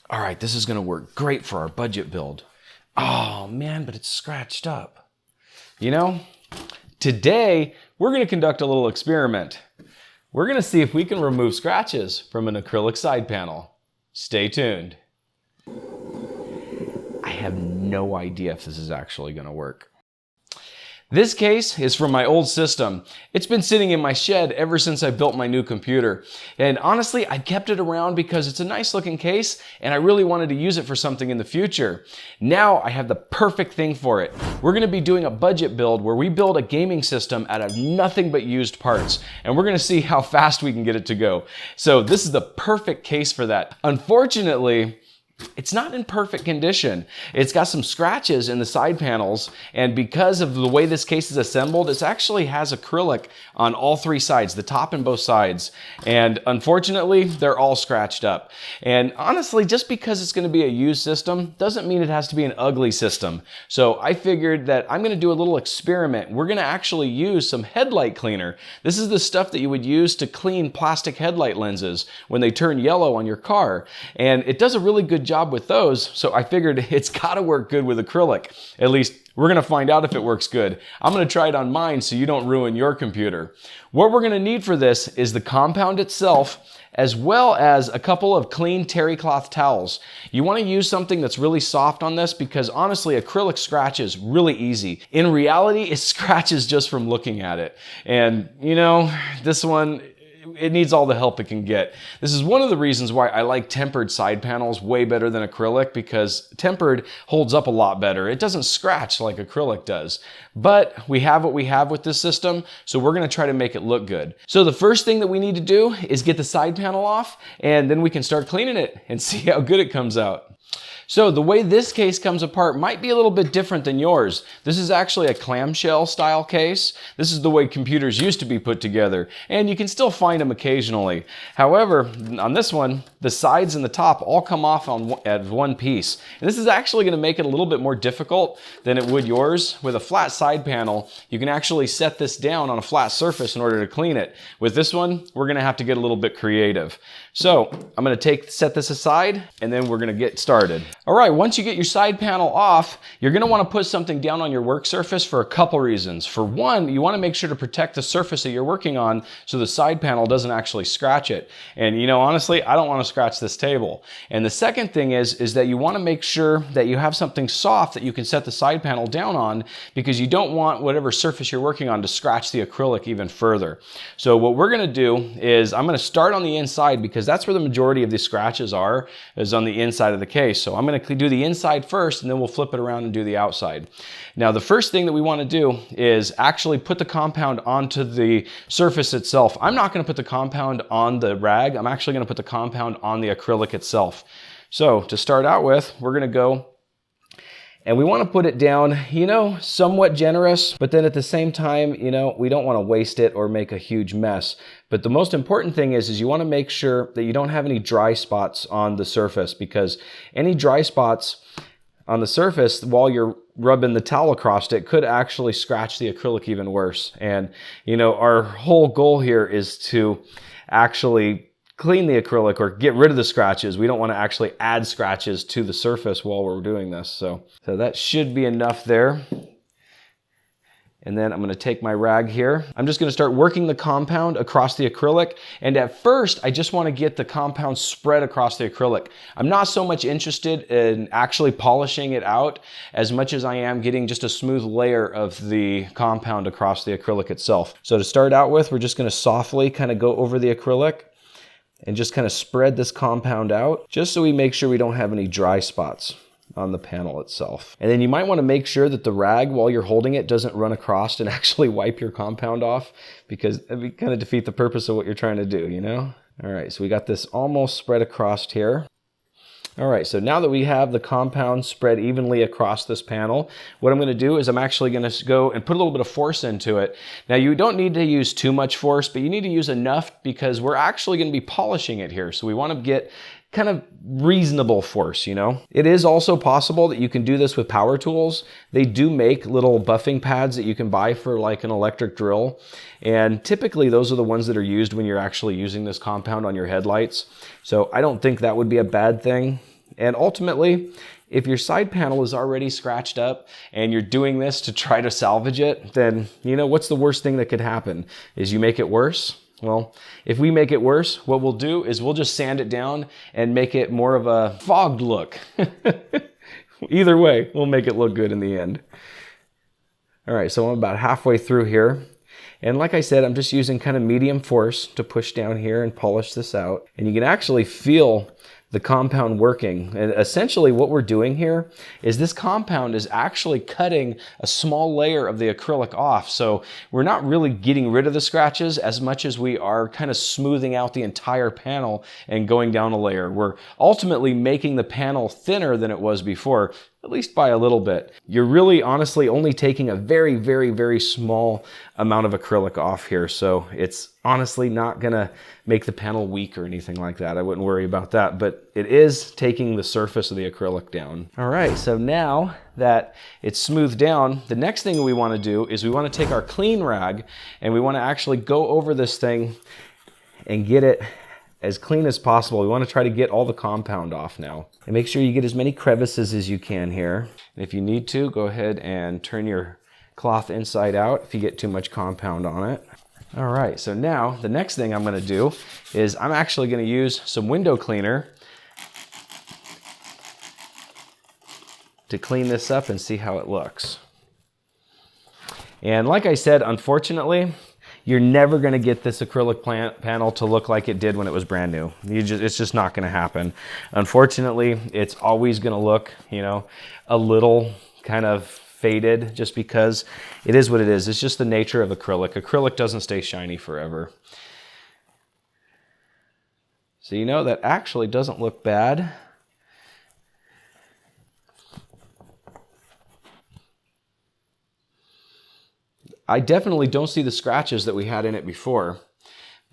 All right, this is gonna work great for our budget build. Oh man, but it's scratched up. You know, today we're gonna conduct a little experiment. We're gonna see if we can remove scratches from an acrylic side panel. Stay tuned. I have no idea if this is actually gonna work. This case is from my old system. It's been sitting in my shed ever since I built my new computer. And honestly, I kept it around because it's a nice looking case and I really wanted to use it for something in the future. Now I have the perfect thing for it. We're gonna be doing a budget build where we build a gaming system out of nothing but used parts. And we're gonna see how fast we can get it to go. So this is the perfect case for that. Unfortunately, it's not in perfect condition. It's got some scratches in the side panels, and because of the way this case is assembled, it actually has acrylic on all three sides, the top and both sides. And unfortunately, they're all scratched up. And honestly, just because it's going to be a used system doesn't mean it has to be an ugly system. So I figured that I'm going to do a little experiment. We're going to actually use some headlight cleaner. This is the stuff that you would use to clean plastic headlight lenses when they turn yellow on your car. And it does a really good job with those, so I figured it's got to work good with acrylic. At least we're going to find out if it works good. I'm going to try it on mine so you don't ruin your computer. What we're going to need for this is the compound itself, as well as a couple of clean terry cloth towels. You want to use something that's really soft on this because honestly, acrylic scratches really easy. In reality, it scratches just from looking at it. And you know, this one, it needs all the help it can get. This is one of the reasons why I like tempered side panels way better than acrylic, because tempered holds up a lot better. It doesn't scratch like acrylic does. But we have what we have with this system, so we're gonna try to make it look good. So the first thing that we need to do is get the side panel off, and then we can start cleaning it and see how good it comes out. So the way this case comes apart might be a little bit different than yours. This is actually a clamshell style case. This is the way computers used to be put together, and you can still find them occasionally. However, on this one, the sides and the top all come off at one piece. And this is actually going to make it a little bit more difficult than it would yours. With a flat side panel, you can actually set this down on a flat surface in order to clean it. With this one, we're going to have to get a little bit creative. So I'm going to set this aside, and then we're going to get started. All right, once you get your side panel off, you're going to want to put something down on your work surface for a couple reasons. For one, you want to make sure to protect the surface that you're working on so the side panel doesn't actually scratch it. And you know, honestly, I don't want to scratch this table. And the second thing is that you want to make sure that you have something soft that you can set the side panel down on, because you don't want whatever surface you're working on to scratch the acrylic even further. So what we're going to do is I'm going to start on the inside, because that's where the majority of the scratches are, is on the inside of the case. So I'm going to do the inside first, and then we'll flip it around and do the outside. Now, the first thing that we want to do is actually put the compound onto the surface itself. I'm not going to put the compound on the rag. I'm actually going to put the compound on the acrylic itself. So to start out with, we're going to go and we want to put it down, you know, somewhat generous, but then at the same time, you know, we don't want to waste it or make a huge mess. But the most important thing is you want to make sure that you don't have any dry spots on the surface, because any dry spots on the surface while you're rubbing the towel across it could actually scratch the acrylic even worse. And, you know, our whole goal here is to actually clean the acrylic or get rid of the scratches. We don't want to actually add scratches to the surface while we're doing this. So that should be enough there. And then I'm going to take my rag here. I'm just going to start working the compound across the acrylic. And at first, I just want to get the compound spread across the acrylic. I'm not so much interested in actually polishing it out as much as I am getting just a smooth layer of the compound across the acrylic itself. So to start out with, we're just going to softly kind of go over the acrylic and just kind of spread this compound out, just so we make sure we don't have any dry spots on the panel itself. And then you might want to make sure that the rag, while you're holding it, doesn't run across and actually wipe your compound off, because it would kind of defeat the purpose of what you're trying to do, you know? All right, so we got this almost spread across here. All right, so now that we have the compound spread evenly across this panel, what I'm going to do is I'm actually going to go and put a little bit of force into it. Now, you don't need to use too much force, but you need to use enough, because we're actually going to be polishing it here. So we want to get kind of reasonable force, you know? It is also possible that you can do this with power tools. They do make little buffing pads that you can buy for like an electric drill. And typically those are the ones that are used when you're actually using this compound on your headlights. So I don't think that would be a bad thing. And ultimately, if your side panel is already scratched up and you're doing this to try to salvage it, then you know what's the worst thing that could happen? Is you make it worse? Well, if we make it worse, what we'll do is we'll just sand it down and make it more of a fogged look. Either way, we'll make it look good in the end. All right, so I'm about halfway through here. And like I said, I'm just using kind of medium force to push down here and polish this out. And you can actually feel the compound working. And essentially what we're doing here is this compound is actually cutting a small layer of the acrylic off. So we're not really getting rid of the scratches as much as we are kind of smoothing out the entire panel and going down a layer. We're ultimately making the panel thinner than it was before, at least by a little bit. You're really honestly only taking a very, very, very small amount of acrylic off here. So it's honestly not gonna make the panel weak or anything like that. I wouldn't worry about that, but it is taking the surface of the acrylic down. All right, so now that it's smoothed down, the next thing we wanna do is we wanna take our clean rag and we wanna actually go over this thing and get it as clean as possible. We want to try to get all the compound off now. And make sure you get as many crevices as you can here. And if you need to, go ahead and turn your cloth inside out if you get too much compound on it. All right, so now the next thing I'm going to do is I'm actually going to use some window cleaner to clean this up and see how it looks. And like I said, unfortunately, you're never going to get this acrylic panel to look like it did when it was brand new. It's just not going to happen. Unfortunately, it's always going to look, you know, a little kind of faded just because it is what it is. It's just the nature of acrylic. Acrylic doesn't stay shiny forever. So you know, that actually doesn't look bad. I definitely don't see the scratches that we had in it before.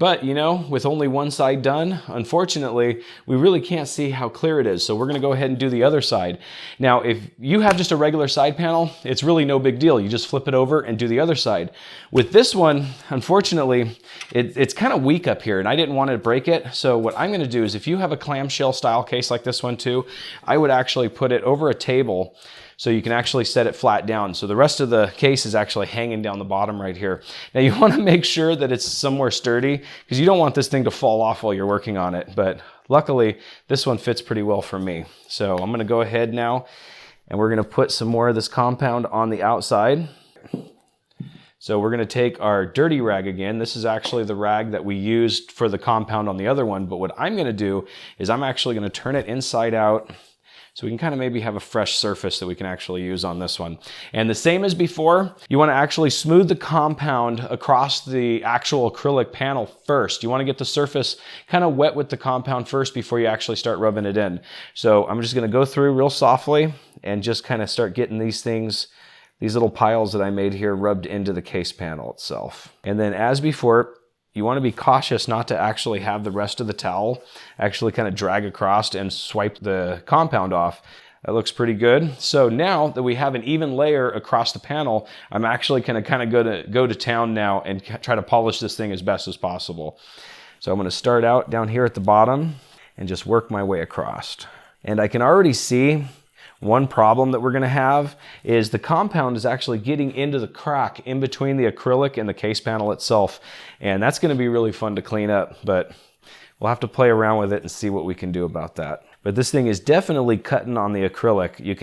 But, you know, with only one side done, unfortunately, we really can't see how clear it is. So we're going to go ahead and do the other side. Now, if you have just a regular side panel, it's really no big deal. You just flip it over and do the other side. With this one, unfortunately, it's kind of weak up here, and I didn't want to break it. So what I'm going to do is, if you have a clamshell style case like this one too, I would actually put it over a table so you can actually set it flat down. So the rest of the case is actually hanging down the bottom right here. Now you want to make sure that it's somewhere sturdy because you don't want this thing to fall off while you're working on it. But luckily, this one fits pretty well for me. So I'm going to go ahead now and we're going to put some more of this compound on the outside. So we're going to take our dirty rag again. This is actually the rag that we used for the compound on the other one. But what I'm going to do is I'm actually going to turn it inside out, so we can kind of maybe have a fresh surface that we can actually use on this one. And the same as before, you want to actually smooth the compound across the actual acrylic panel first. You want to get the surface kind of wet with the compound first before you actually start rubbing it in. So I'm just going to go through real softly and just kind of start getting these things, these little piles that I made here, rubbed into the case panel itself. And then as before, you want to be cautious not to actually have the rest of the towel actually kind of drag across and swipe the compound off. That looks pretty good. So now that we have an even layer across the panel, I'm actually going to kind of go to town now and try to polish this thing as best as possible. So I'm going to start out down here at the bottom and just work my way across. And I can already see one problem that we're going to have is the compound is actually getting into the crack in between the acrylic and the case panel itself. And that's going to be really fun to clean up, but we'll have to play around with it and see what we can do about that. But this thing is definitely cutting on the acrylic. You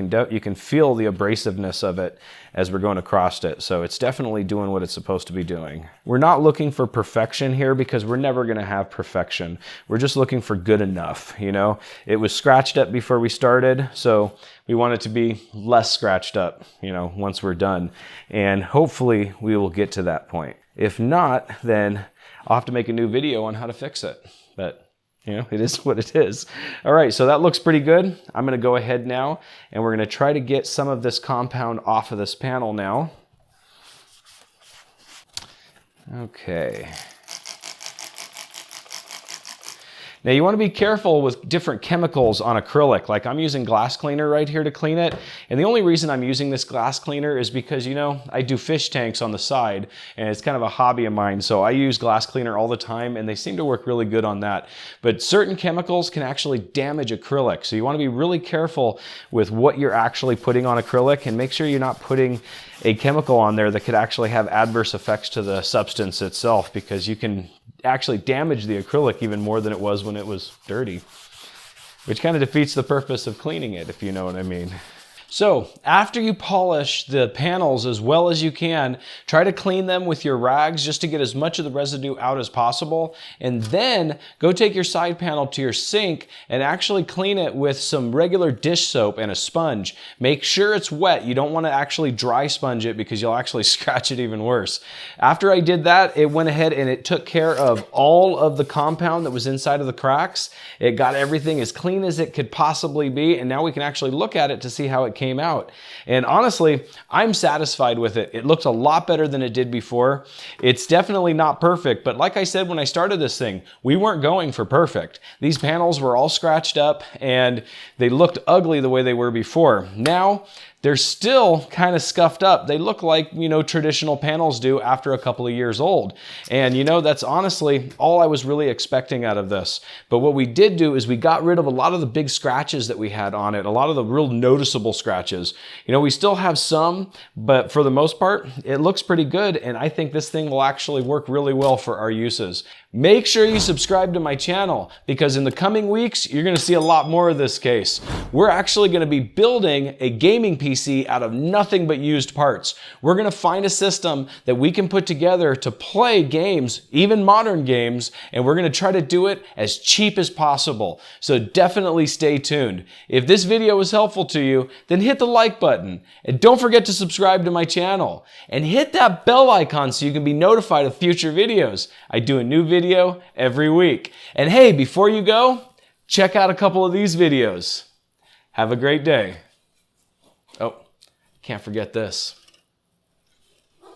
can feel the abrasiveness of it as we're going across it. So it's definitely doing what it's supposed to be doing. We're not looking for perfection here because we're never going to have perfection. We're just looking for good enough, you know. It was scratched up before we started, so we want it to be less scratched up, you know, once we're done. And hopefully we will get to that point. If not, then I'll have to make a new video on how to fix it. But you know, it is what it is. All right, so that looks pretty good. I'm going to go ahead now, and we're going to try to get some of this compound off of this panel now. Okay. Now you want to be careful with different chemicals on acrylic. Like I'm using glass cleaner right here to clean it. And the only reason I'm using this glass cleaner is because, you know, I do fish tanks on the side and it's kind of a hobby of mine. So I use glass cleaner all the time and they seem to work really good on that. But certain chemicals can actually damage acrylic. So you want to be really careful with what you're actually putting on acrylic and make sure you're not putting a chemical on there that could actually have adverse effects to the substance itself, because you can actually damage the acrylic even more than it was when it was dirty, which kind of defeats the purpose of cleaning it, if you know what I mean. So after you polish the panels as well as you can, try to clean them with your rags just to get as much of the residue out as possible. And then go take your side panel to your sink and actually clean it with some regular dish soap and a sponge. Make sure it's wet. You don't want to actually dry sponge it because you'll actually scratch it even worse. After I did that, it went ahead and it took care of all of the compound that was inside of the cracks. It got everything as clean as it could possibly be. And now we can actually look at it to see how it came out. And honestly, I'm satisfied with it. It looked a lot better than it did before. It's definitely not perfect, but like I said when I started this thing, we weren't going for perfect. These panels were all scratched up and they looked ugly the way they were before. Now, they're still kind of scuffed up. They look like, you know, traditional panels do after a couple of years old. And you know, that's honestly all I was really expecting out of this. But what we did do is we got rid of a lot of the big scratches that we had on it, a lot of the real noticeable scratches. You know, we still have some, but for the most part, it looks pretty good. And I think this thing will actually work really well for our uses. Make sure you subscribe to my channel because in the coming weeks, you're going to see a lot more of this case. We're actually going to be building a gaming PC out of nothing but used parts. We're going to find a system that we can put together to play games, even modern games, and we're going to try to do it as cheap as possible. So definitely stay tuned. If this video was helpful to you, then hit the like button and don't forget to subscribe to my channel and hit that bell icon so you can be notified of future videos. I do a new video every week. And hey, before you go, check out a couple of these videos. Have a great day. Oh, can't forget this.